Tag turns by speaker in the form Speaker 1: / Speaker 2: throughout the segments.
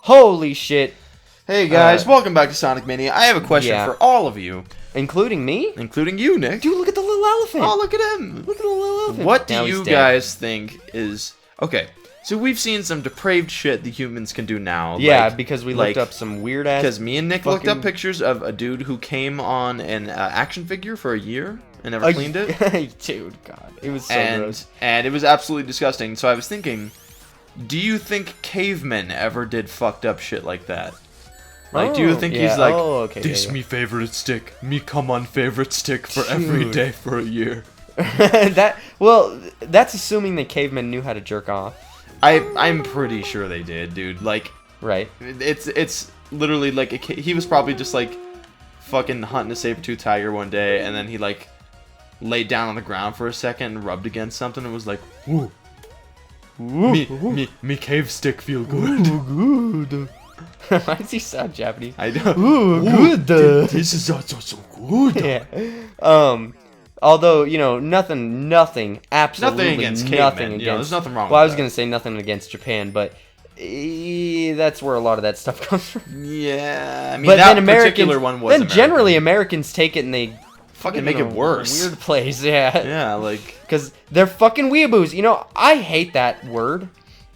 Speaker 1: Holy shit.
Speaker 2: Hey guys, welcome back to Sonic Mania. I have a question for all of you.
Speaker 1: Including me?
Speaker 2: Including you, Nick.
Speaker 1: Dude, look at the little elephant.
Speaker 2: Oh, look at him.
Speaker 1: Look at the little elephant.
Speaker 2: What do you guys think is... Okay, so we've seen some depraved shit the humans can do now.
Speaker 1: Yeah, because we looked up some weird ass...
Speaker 2: Because me and Nick looked up pictures of a dude who came on an action figure for a year and never cleaned it.
Speaker 1: Dude, God. It was so gross.
Speaker 2: And it was absolutely disgusting. So I was thinking, do you think cavemen ever did fucked up shit like that? Like, do you think he's like, this me favorite stick, me come on favorite stick for every day for a year?
Speaker 1: That's assuming that cavemen knew how to jerk off.
Speaker 2: I'm pretty sure they did, dude. Like,
Speaker 1: right?
Speaker 2: It's literally like he was probably just like fucking hunting a saber-tooth tiger one day, and then he like laid down on the ground for a second and rubbed against something and was like, woo, me cave stick feel good.
Speaker 1: Ooh, good. Why does he sound Japanese?
Speaker 2: I don't.
Speaker 1: Ooh, good.
Speaker 2: This is also so good.
Speaker 1: Yeah. Although, you know, nothing, absolutely
Speaker 2: nothing against
Speaker 1: nothing
Speaker 2: cavemen.
Speaker 1: against.
Speaker 2: You know, there's nothing wrong.
Speaker 1: Well,
Speaker 2: with
Speaker 1: I was gonna say nothing against Japan, but that's where a lot of that stuff comes from.
Speaker 2: Yeah, I mean,
Speaker 1: but
Speaker 2: that
Speaker 1: then
Speaker 2: particular one was.
Speaker 1: Then generally Americans take it and they
Speaker 2: fucking make it worse.
Speaker 1: Weird place, yeah.
Speaker 2: Yeah, like
Speaker 1: because they're fucking weeaboos. You know, I hate that word.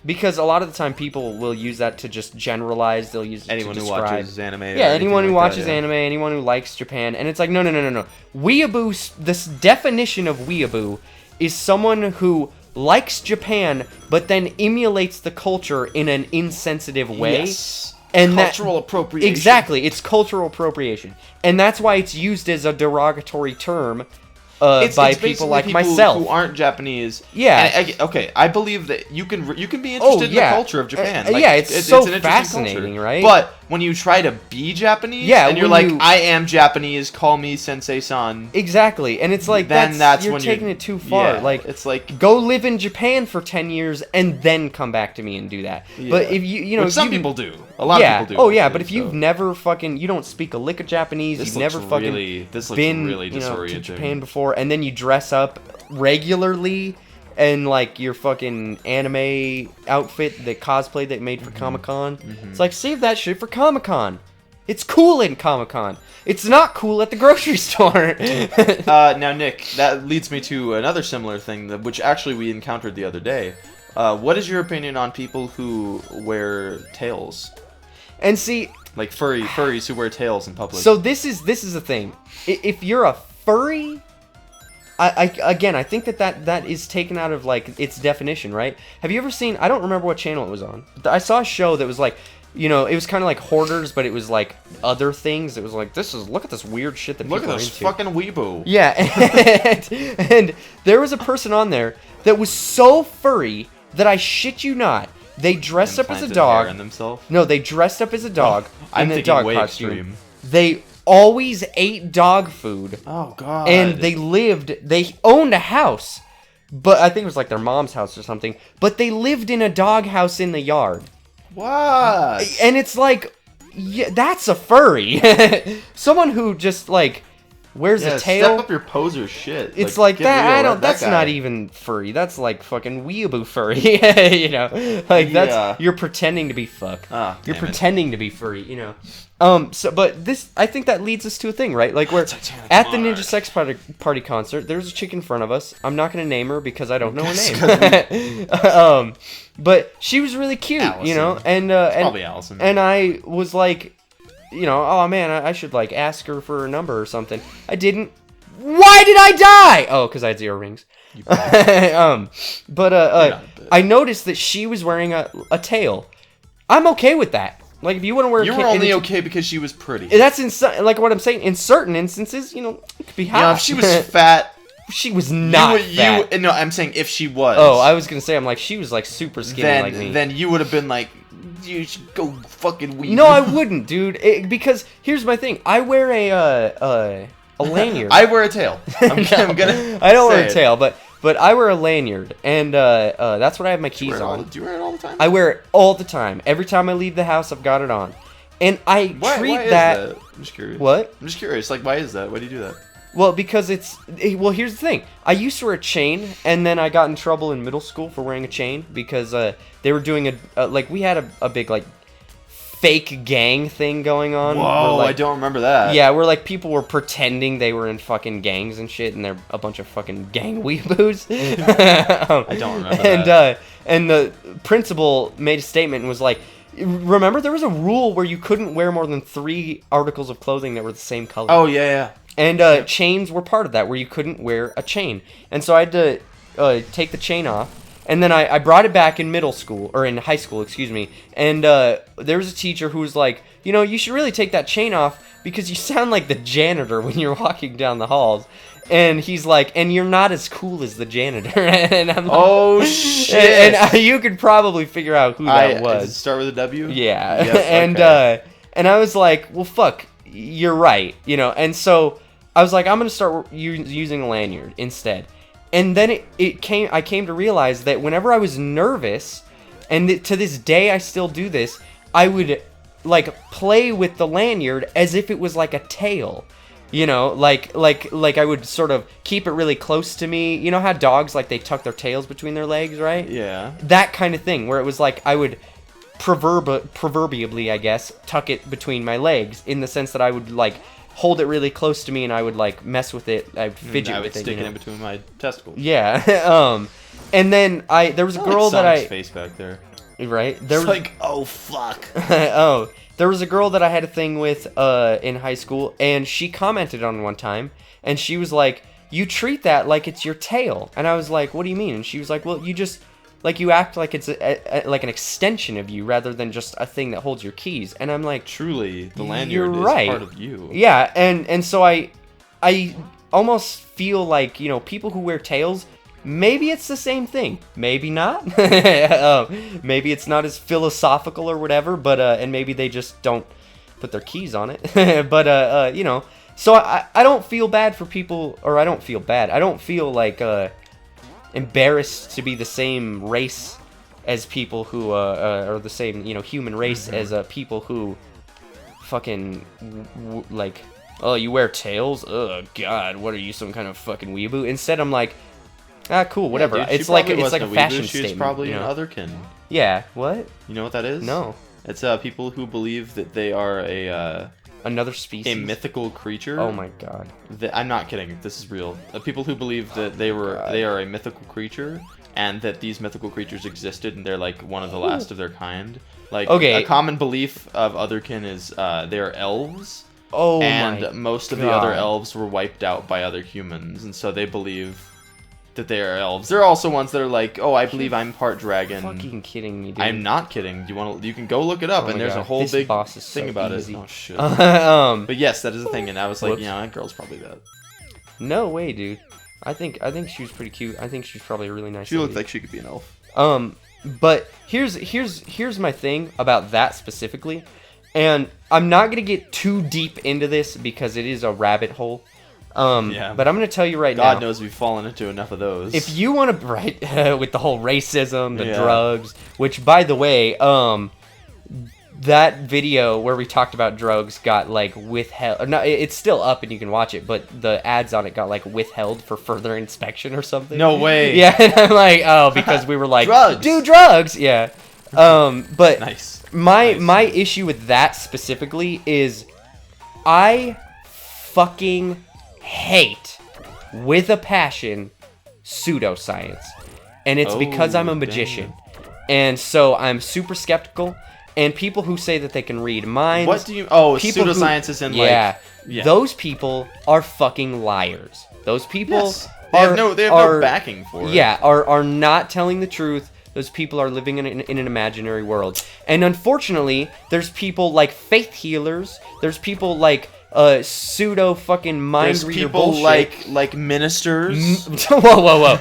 Speaker 1: Because a lot of the time people will use that to just generalize. They'll use it
Speaker 2: anyone
Speaker 1: to
Speaker 2: who
Speaker 1: describe.
Speaker 2: watches anime.
Speaker 1: Yeah, anyone who watches anime, anyone who likes Japan, and it's like no. Weeaboo. This definition of weeaboo is someone who likes Japan, but then emulates the culture in an insensitive way.
Speaker 2: Yes.
Speaker 1: And
Speaker 2: cultural appropriation.
Speaker 1: Exactly, it's cultural appropriation, and that's why it's used as a derogatory term. By people like myself
Speaker 2: who aren't Japanese.
Speaker 1: Yeah.
Speaker 2: Okay, I believe that you can be interested in the culture of Japan.
Speaker 1: Like, it's so an fascinating, culture. Right?
Speaker 2: But when you try to be Japanese, and you're like, I am Japanese, call me Sensei-san.
Speaker 1: Exactly, and it's like that's you're taking it too far.
Speaker 2: Yeah,
Speaker 1: like
Speaker 2: it's like
Speaker 1: go live in Japan for 10 years and then come back to me and do that. Yeah. But if you know,
Speaker 2: which some people do. A lot of people do.
Speaker 1: Oh yeah, but if you've never you don't speak a lick of Japanese, you've never been
Speaker 2: really
Speaker 1: to Japan before, and then you dress up regularly in like your fucking anime outfit, the cosplay that made for Comic-Con. It's like, save that shit for Comic-Con. It's cool in Comic-Con. It's not cool at the grocery store.
Speaker 2: Now, Nick, that leads me to another similar thing, which actually we encountered the other day. What is your opinion on people who wear tails?
Speaker 1: And see,
Speaker 2: like furries who wear tails in public.
Speaker 1: So this is the thing. If you're a furry, I think that is taken out of like its definition, right? Have you ever seen? I don't remember what channel it was on. I saw a show that was like, you know, it was kind of like Hoarders, but it was like other things. It was like, look at this weird shit that people are into.
Speaker 2: Look at this fucking weeaboo.
Speaker 1: Yeah, and there was a person on there that was so furry that I shit you not. They dressed up as a dog.
Speaker 2: Hair in themselves?
Speaker 1: No, they dressed up as a dog in a dog costume.
Speaker 2: Extreme.
Speaker 1: They always ate dog food.
Speaker 2: Oh god.
Speaker 1: And they owned a house. But I think it was like their mom's house or something. But they lived in a dog house in the yard.
Speaker 2: What?
Speaker 1: And it's like, yeah, that's a furry. Someone who just like wears a tail.
Speaker 2: Step up your poser shit.
Speaker 1: It's like that. That's not even furry. That's like fucking weeaboo furry. You know, like that's you're pretending to be you're pretending to be furry. You know. But this, I think that leads us to a thing, right? Like we're at the Ninja Sex Party concert. There's a chick in front of us. I'm not gonna name her because I don't know her name. But she was really cute, Allison. You know, and
Speaker 2: probably Allison.
Speaker 1: And I was like, you know, oh man, I should like ask her for a number or something. I didn't. Why did I die? Oh, because I had 0 rings. I noticed that she was wearing a tail. I'm okay with that. Like if you want to wear,
Speaker 2: you were only okay because she was pretty.
Speaker 1: That's like what I'm saying. In certain instances, you know, it could be hot.
Speaker 2: You know, if she was fat.
Speaker 1: She was not fat.
Speaker 2: No, I'm saying if she was.
Speaker 1: Oh, I was gonna say, I'm like, she was like super skinny like me.
Speaker 2: Then you would have been like, you should go fucking weed.
Speaker 1: No, I wouldn't, dude. Because here's my thing. I wear a lanyard.
Speaker 2: I wear a tail. I'm gonna.
Speaker 1: I don't wear a tail, but I wear a lanyard, and that's what I have my keys on.
Speaker 2: Do you wear it all the time?
Speaker 1: I wear it all the time. Every time I leave the house, I've got it on, and I treat that.
Speaker 2: I'm just curious.
Speaker 1: What?
Speaker 2: I'm just curious. Like, why is that? Why do you do that?
Speaker 1: Well, because well, here's the thing. I used to wear a chain, and then I got in trouble in middle school for wearing a chain because they were doing like we had a big like fake gang thing going on.
Speaker 2: Whoa, like, I don't remember that.
Speaker 1: Yeah, where like people were pretending they were in fucking gangs and shit, and they're a bunch of fucking gang weeaboos.
Speaker 2: I don't remember that.
Speaker 1: And the principal made a statement and was like, remember there was a rule where you couldn't wear more than 3 articles of clothing that were the same color.
Speaker 2: Oh, yeah.
Speaker 1: And chains were part of that, where you couldn't wear a chain. And so I had to take the chain off. And then I brought it back in middle school, or in high school, excuse me. And there was a teacher who was like, you know, you should really take that chain off because you sound like the janitor when you're walking down the halls. And he's like, and you're not as cool as the janitor. And I'm like,
Speaker 2: oh, shit.
Speaker 1: And you could probably figure out who that was.
Speaker 2: Does it start with a W?
Speaker 1: Yeah. Yep, and I was like, well, fuck, you're right. You know, and so I was like, I'm going to start using a lanyard instead. And then I came to realize that whenever I was nervous, and to this day I still do this, I would like play with the lanyard as if it was like a tail. You know, like I would sort of keep it really close to me. You know how dogs, like, they tuck their tails between their legs, right?
Speaker 2: Yeah.
Speaker 1: That kind of thing, where it was like I would proverbially, I guess, tuck it between my legs, in the sense that I would like hold it really close to me, and I would like mess with it. I'd fidget with it.
Speaker 2: Stick it in between my testicles.
Speaker 1: Yeah. And then there was a girl that
Speaker 2: Sonic's face back there.
Speaker 1: Right.
Speaker 2: There was like, oh fuck.
Speaker 1: Oh, there was a girl that I had a thing with in high school, and she commented on one time, and she was like, "You treat that like it's your tail," and I was like, "What do you mean?" And she was like, "Well, you just." Like, you act like it's like an extension of you rather than just a thing that holds your keys. And I'm like,
Speaker 2: truly, the lanyard is part of you.
Speaker 1: Yeah, and so I almost feel like, you know, people who wear tails, maybe it's the same thing. Maybe not. Maybe it's not as philosophical or whatever, but and maybe they just don't put their keys on it. But you know, so I don't feel bad for people, or I don't feel bad. I don't feel like embarrassed to be the same race as people who are the same, you know, human race as people who fucking like, oh, you wear tails? Oh god, what are you, some kind of fucking weeaboo? Instead, I'm like, ah, cool, whatever.
Speaker 2: Yeah, dude,
Speaker 1: it's like a fashion statement.
Speaker 2: She's probably,
Speaker 1: you know?
Speaker 2: an otherkin.
Speaker 1: Yeah. What?
Speaker 2: You know what that is?
Speaker 1: No.
Speaker 2: It's people who believe that they are
Speaker 1: another species,
Speaker 2: a mythical creature.
Speaker 1: Oh my god.
Speaker 2: I'm not kidding. This is real. People who believe that they are a mythical creature, and that these mythical creatures existed, and they're like one of the last of their kind. Like, a common belief of otherkin is they're elves.
Speaker 1: Oh,
Speaker 2: and most of the other elves were wiped out by other humans, and so they believe that they are elves. There are also ones that are like, oh, I believe I'm part dragon.
Speaker 1: Fucking kidding me, dude.
Speaker 2: I'm not kidding. You can go look it up, and there's a whole big thing about it. Oh shit. But yes, that is the thing, and I was like, yeah, that girl's probably that.
Speaker 1: No way, dude. I think she was pretty cute. I think she's probably a really nice.
Speaker 2: She looked like she could be an elf.
Speaker 1: But here's my thing about that specifically, and I'm not gonna get too deep into this because it is a rabbit hole.
Speaker 2: Yeah.
Speaker 1: But I'm gonna tell you right now.
Speaker 2: God knows we've fallen into enough of those.
Speaker 1: If you want to, with the whole racism, the drugs, which, by the way, that video where we talked about drugs got like withheld. No, it's still up and you can watch it, but the ads on it got like withheld for further inspection or something.
Speaker 2: No way.
Speaker 1: Yeah, and I'm like, oh, because we were like,
Speaker 2: drugs.
Speaker 1: Do drugs. Yeah. But
Speaker 2: nice.
Speaker 1: My issue with that specifically is, I fucking hate with a passion pseudoscience, and it's because I'm a magician. And so I'm super skeptical, and people who say that they can read minds.
Speaker 2: What do you? Oh, pseudoscience is in like. Yeah.
Speaker 1: Those people are fucking liars. Those people
Speaker 2: they have no backing for it.
Speaker 1: Yeah, are not telling the truth. Those people are living in an imaginary world. And unfortunately, there's people like faith healers. There's people like pseudo fucking mind reader bullshit.
Speaker 2: There's people like ministers.
Speaker 1: Whoa.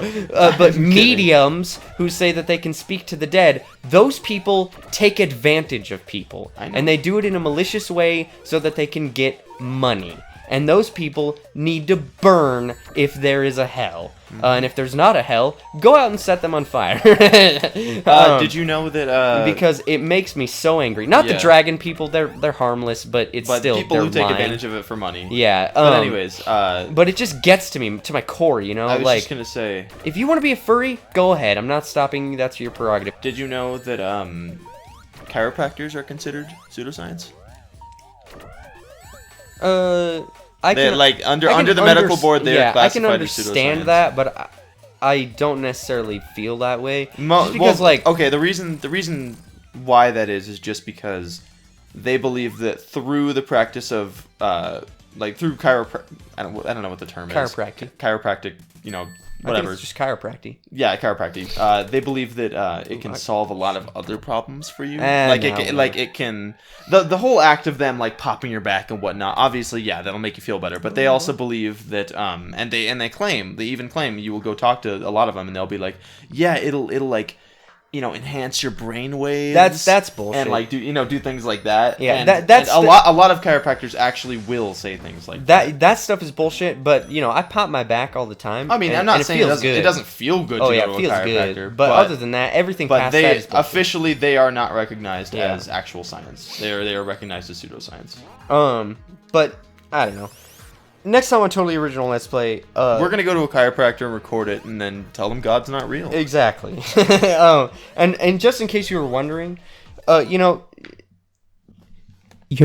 Speaker 1: But mediums who say that they can speak to the dead. Those people take advantage of people. And they do it in a malicious way so that they can get money. And those people need to burn if there is a hell. And if there's not a hell, go out and set them on fire.
Speaker 2: Did you know that?
Speaker 1: Because it makes me so angry. Not the dragon people; they're harmless, but it's still
Speaker 2: people who take advantage of it for money.
Speaker 1: Yeah.
Speaker 2: But anyways,
Speaker 1: but it just gets to me, to my core. You know,
Speaker 2: I was just gonna say,
Speaker 1: if you want to be a furry, go ahead. I'm not stopping you. That's your prerogative.
Speaker 2: Did you know that chiropractors are considered pseudoscience? Under the medical board, they're classified as pseudoscience.
Speaker 1: I can understand that, but I don't necessarily feel that way. Just because,
Speaker 2: the reason why that is just because they believe that through the practice of through chiropractic, I don't know what the term is. Chiropractic, whatever.
Speaker 1: I think it's just chiropractic.
Speaker 2: Yeah, chiropractic. They believe that it can solve a lot of other problems for you. It can. The whole act of them popping your back and whatnot. Obviously, yeah, that'll make you feel better. But they also believe that and they even claim you will go talk to a lot of them and they'll be like, yeah, it'll enhance your brain waves.
Speaker 1: That's bullshit.
Speaker 2: And do things like that.
Speaker 1: Yeah,
Speaker 2: and a lot of chiropractors actually will say things like that.
Speaker 1: That stuff is bullshit. But I pop my back all the time.
Speaker 2: I mean, I'm not saying it doesn't feel good. To go to a chiropractor.
Speaker 1: Good. But other than that, everything past that is bullshit.
Speaker 2: Officially they are not recognized as actual science. They are recognized as pseudoscience.
Speaker 1: But I don't know. Next time on Totally Original Let's Play,
Speaker 2: we're gonna go to a chiropractor and record it, and then tell them God's not real.
Speaker 1: Exactly. And just in case you were wondering, you're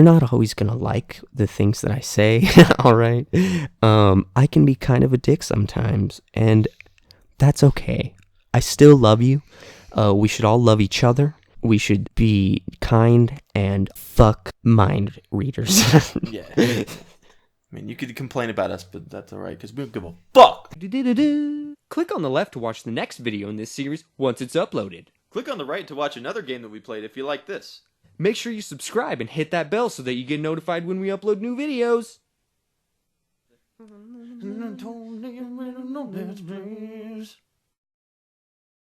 Speaker 1: not always gonna like the things that I say. All right. I can be kind of a dick sometimes, and that's okay. I still love you. We should all love each other. We should be kind and fuck mind readers.
Speaker 2: Yeah. I mean, you could complain about us, but that's alright, because we don't give a fuck!
Speaker 1: Click on the left to watch the next video in this series once it's uploaded.
Speaker 2: Click on the right to watch another game that we played if you like this.
Speaker 1: Make sure you subscribe and hit that bell so that you get notified when we upload new videos.